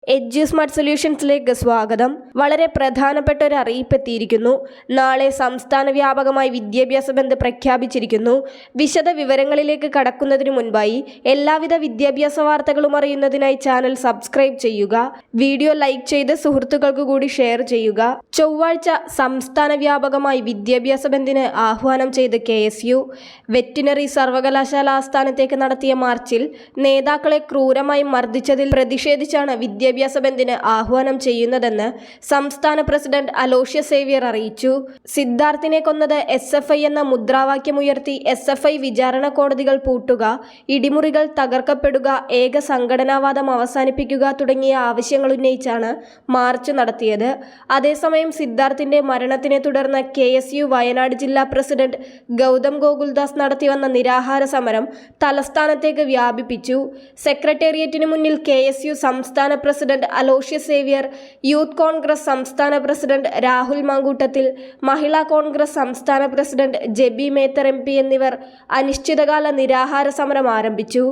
എഡ്യൂസ്മാർട്ട് സൊല്യൂഷൻസിലേക്ക് സ്വാഗതം. വളരെ പ്രധാനപ്പെട്ട ഒരു അറിയിപ്പ് എത്തിയിരിക്കുന്നു. നാളെ സംസ്ഥാന വ്യാപകമായി വിദ്യാഭ്യാസ ബന്ദ് പ്രഖ്യാപിച്ചിരിക്കുന്നു. വിശദ വിവരങ്ങളിലേക്ക് കടക്കുന്നതിന് മുൻപായി എല്ലാവിധ വിദ്യാഭ്യാസ വാർത്തകളും അറിയുന്നതിനായി ചാനൽ സബ്സ്ക്രൈബ് ചെയ്യുക. വീഡിയോ ലൈക്ക് ചെയ്ത് സുഹൃത്തുക്കൾക്ക് കൂടി ഷെയർ ചെയ്യുക. ചൊവ്വാഴ്ച സംസ്ഥാന വ്യാപകമായി വിദ്യാഭ്യാസ ബന്ദിന് ആഹ്വാനം ചെയ്ത് KSU. വെറ്റിനറി സർവകലാശാല ആസ്ഥാനത്തേക്ക് നടത്തിയ മാർച്ചിൽ നേതാക്കളെ ക്രൂരമായി മർദ്ദിച്ചതിൽ പ്രതിഷേധിച്ചാണ് വിദ്യാഭ്യാസ ബന്ദിന് ആഹ്വാനം ചെയ്യുന്നതെന്ന് സംസ്ഥാന പ്രസിഡന്റ് അലോഷ്യസ് സേവ്യർ അറിയിച്ചു. സിദ്ധാർത്ഥിനെ കൊന്നത് SFI എന്ന മുദ്രാവാക്യമുയർത്തി SFI വിചാരണ കോടതികൾ പൂട്ടുക, ഇടിമുറികൾ തകർക്കപ്പെടുക, ഏക സംഘടനാവാദം അവസാനിപ്പിക്കുക തുടങ്ങിയ ആവശ്യങ്ങൾ ഉന്നയിച്ചാണ് മാർച്ച് നടത്തിയത്. അതേസമയം സിദ്ധാർത്ഥിന്റെ മരണത്തിനെ തുടർന്ന് KSU വയനാട് ജില്ലാ പ്രസിഡന്റ് ഗൗതം ഗോകുൽദാസ് നടത്തിവന്ന നിരാഹാര സമരം തലസ്ഥാനത്തേക്ക് വ്യാപിപ്പിച്ചു. സെക്രട്ടേറിയറ്റിന് മുന്നിൽ KSU സംസ്ഥാന president Aloysius Xavier, youth Congress സംസ്ഥാന പ്രസിഡന്റ് രാഹുൽ മാങ്കൂട്ടത്തിൽ, മഹിളാ കോൺഗ്രസ് സംസ്ഥാന പ്രസിഡന്റ് ജെബി മേത്തർ MP എന്നിവർ അനിശ്ചിതകാല നിരാഹാര സമരം ആരംഭിച്ചു.